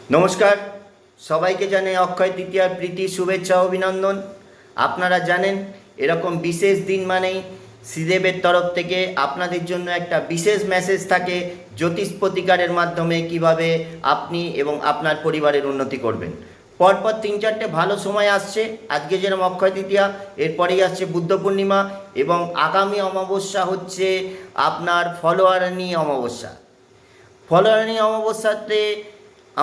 নমস্কার, সবাইকে জানাই অক্ষয় তৃতীয়ার প্রীতি শুভেচ্ছা অভিনন্দন। আপনারা জানেন এরকম বিশেষ দিন মানেই শ্রীদেবের তরফ থেকে আপনাদের জন্য একটা বিশেষ মেসেজ থাকে জ্যোতিষ প্রতিকারের মাধ্যমে কিভাবে আপনি এবং আপনার পরিবারের উন্নতি করবেন। পরপর 3-4টে ভালো সময় আসছে। আজকে যেরকম অক্ষয় তৃতীয়া, এরপরেই আসছে বুদ্ধ পূর্ণিমা এবং আগামী অমাবস্যা হচ্ছে আপনার ফলোয়ারানি অমাবস্যা। ফলোয়ারানি অমাবস্যাতে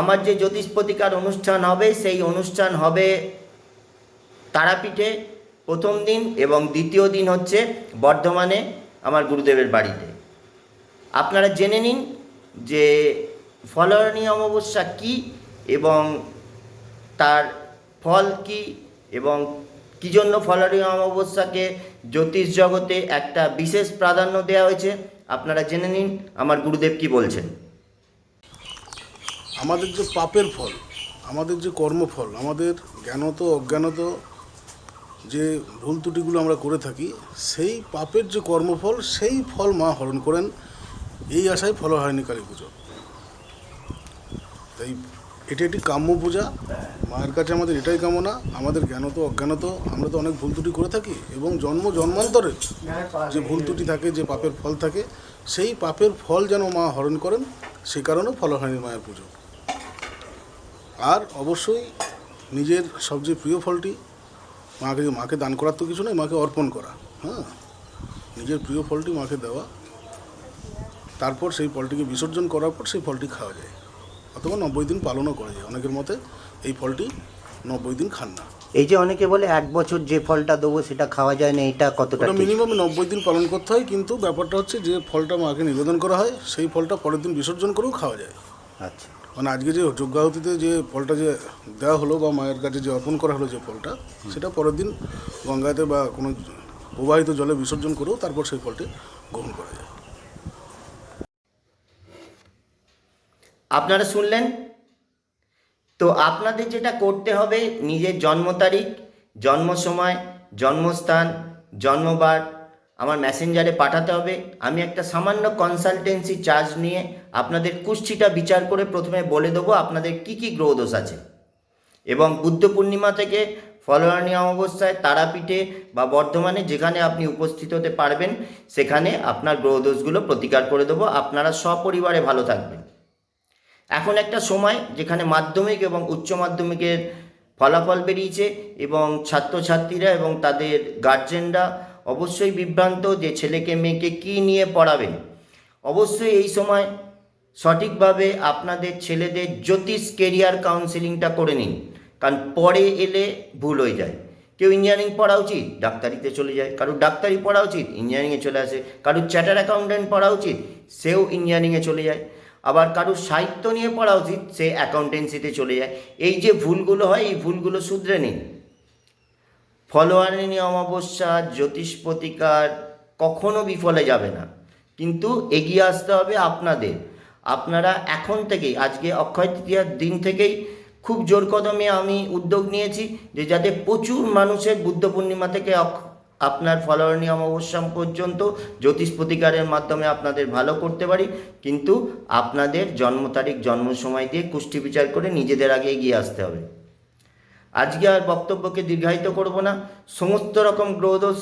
আমার যে জ্যোতিষ প্রতিকার অনুষ্ঠান হবে, সেই অনুষ্ঠান হবে তারাপীঠে প্রথম দিন এবং দ্বিতীয় দিন হচ্ছে বর্ধমানে আমার গুরুদেবের বাড়িতে। আপনারা জেনে নিন যে ফলোয়ারানি অমাবস্যা কী এবং তার ফল কী এবং কী জন্য ফলোয়ারানি অমাবস্যাকে জ্যোতিষ জগতে একটা বিশেষ প্রাধান্য দেওয়া হয়েছে। আপনারা জেনে নিন আমার গুরুদেব কী বলছেন। আমাদের যে পাপের ফল, আমাদের যে কর্মফল, আমাদের জ্ঞানত অজ্ঞানত যে ভুল ত্রুটিগুলো আমরা করে থাকি, সেই পাপের যে কর্মফল, সেই ফল মা হরণ করেন। এই আশায় ফলোহারিণী কালী পুজো। তাই এটি একটি কাম্য পূজা। মায়ের কাছে আমাদের এটাই কামনা, আমাদের জ্ঞানত অজ্ঞানত আমরা তো অনেক ভুল ত্রুটি করে থাকি এবং জন্মান্তরের যে ভুল ত্রুটি থাকে, যে পাপের ফল থাকে, সেই পাপের ফল যেন মা হরণ করেন, সে কারণেও ফলোহারিণী মায়ের পুজো। আর অবশ্যই নিজের সবচেয়ে প্রিয় ফলটি মাকে দান করার তো কিছু নয়, মাকে অর্পণ করা। নিজের প্রিয় ফলটি মাকে দেওয়া, তারপর সেই ফলটিকে বিসর্জন করার পর সেই ফলটি খাওয়া যায়, অথবা 90 দিন পালনও করা যায়। অনেকের মতে এই ফলটি 90 দিন খান না। এই যে অনেকে বলে 1 বছর যে ফলটা দেবো সেটা খাওয়া যায় না, এটা কতটা ঠিক? মিনিমাম 90 দিন পালন করতে হয়, কিন্তু ব্যাপারটা হচ্ছে যে ফলটা মাকে নিবেদন করা হয়, সেই ফলটা পরের দিন বিসর্জন করেও খাওয়া যায়। আচ্ছা, মানে আজকে যে যজ্ঞাহুতিতে যে ফলটা যে দেওয়া হলো বা মায়ের কাছে যে অর্পণ করা হলো যে ফলটা, সেটা পরের দিন গঙ্গাতে বা কোনো প্রবাহিত জলে বিসর্জন করেও তারপর সেই ফলটি গ্রহণ করা যায়। আপনারা শুনলেন তো। আপনাদের যেটা করতে হবে, নিজের জন্ম তারিখ, জন্ম সময়, জন্মস্থান, জন্মবার আমার মেসেঞ্জারে পাঠাতে হবে। আমি একটা সামান্য কনসালটেন্সি চার্জ নিয়ে আপনাদের কুষ্ঠিটা বিচার করে প্রথমে বলে দেবো আপনাদের কী কী গ্রহদোষ আছে। এবং বুদ্ধ পূর্ণিমা থেকে ফলোয়ারানি অমাবস্যায় তারাপীঠে বা বর্ধমানে যেখানে আপনি উপস্থিত হতে পারবেন, সেখানে আপনার গ্রহদোষগুলো প্রতিকার করে দেবো। আপনারা সপরিবারে ভালো থাকবেন। এখন একটা সময় যেখানে মাধ্যমিক এবং উচ্চ মাধ্যমিকের ফলাফল বেরিয়েছে এবং ছাত্রছাত্রীরা এবং তাদের গার্জেনরা অবশ্যই বিভ্রান্ত যে ছেলেকে মেয়েকে কী নিয়ে পড়াবেন। অবশ্যই এই সময় সঠিকভাবে আপনাদের ছেলেদের জ্যোতিষ কেরিয়ার কাউন্সেলিংটা করে নিন, কারণ পরে এলে ভুল হয়ে যায়। কেউ ইঞ্জিনিয়ারিং পড়া উচিত, ডাক্তারিতে চলে যায়। কারুর ডাক্তারি পড়া উচিত, ইঞ্জিনিয়ারিংয়ে চলে আসে। কারুর চার্টার্ড অ্যাকাউন্ট্যান্ট পড়া উচিত, সেও ইঞ্জিনিয়ারিংয়ে চলে যায়। আবার কারুর সাহিত্য নিয়ে পড়া উচিত, সে অ্যাকাউন্টেন্সিতে চলে যায়। এই যে ভুলগুলো হয়, এই ভুলগুলো শুধরে নিন। ফলোয়ারানি অমাবস্যা জ্যোতিষ প্রতিকার কখনো বিফলে যাবে না, কিন্তু এগিয়ে আসতে হবে আপনাদের। আপনারা এখন থেকেই, আজকে অক্ষয় তৃতীয়ার দিন থেকেই খুব জোর কদমে আমি উদ্যোগ নিয়েছি যে যাতে প্রচুর মানুষের বুদ্ধ পূর্ণিমা থেকে আপনার ফলোয়ারানি অমাবস্যা পর্যন্ত জ্যোতিষ প্রতিকারের মাধ্যমে আপনাদের ভালো করতে পারি। কিন্তু আপনাদের জন্ম তারিখ, জন্ম সময় দিয়ে কুষ্টি বিচার করে নিজেদের আগে এগিয়ে আসতে হবে। আজকে আর বক্তব্যকে দীর্ঘায়িত করব না। সমস্ত রকম গ্রহদোষ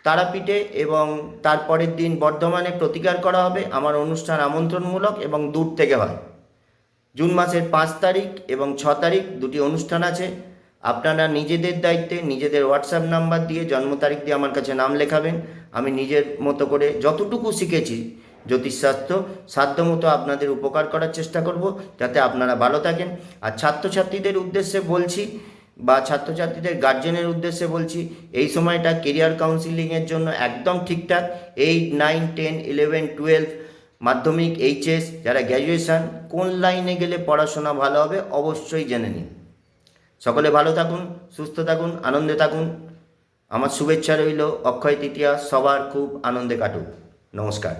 তারাপীঠে এবং তারপরের দিন বর্ধমানে প্রতিকার করা হবে। আমার অনুষ্ঠান আমন্ত্রণমূলক এবং দূর থেকে হয়। জুন মাসের 5 তারিখ এবং 6 তারিখ দুটি অনুষ্ঠান আছে। আপনারা নিজেদের দায়িত্বে নিজেদের হোয়াটসঅ্যাপ নাম্বার দিয়ে, জন্ম তারিখ দিয়ে আমার কাছে নাম লেখাবেন। আমি নিজের মতো করে যতটুকু শিখেছি জ্যোতিষশাস্ত্র, সাধ্যমতো আপনাদের উপকার করার চেষ্টা করব যাতে আপনারা ভালো থাকেন। আর ছাত্রছাত্রীদের উদ্দেশ্যে বলছি বা ছাত্রছাত্রীদের গার্জেনের উদ্দেশ্যে বলছি, এই সময়টা কেরিয়ার কাউন্সিলিংয়ের জন্য একদম ঠিকঠাক। 8, 9, 10, 11, 12 মাধ্যমিক, এইচএস, যারা গ্র্যাজুয়েশান, কোন লাইনে গেলে পড়াশোনা ভালো হবে অবশ্যই জেনে নিন। সকলে ভালো থাকুন, সুস্থ থাকুন, আনন্দে থাকুন। আমার শুভেচ্ছা রইল। অক্ষয় তৃতীয়া সবার খুব আনন্দে কাটুক। নমস্কার।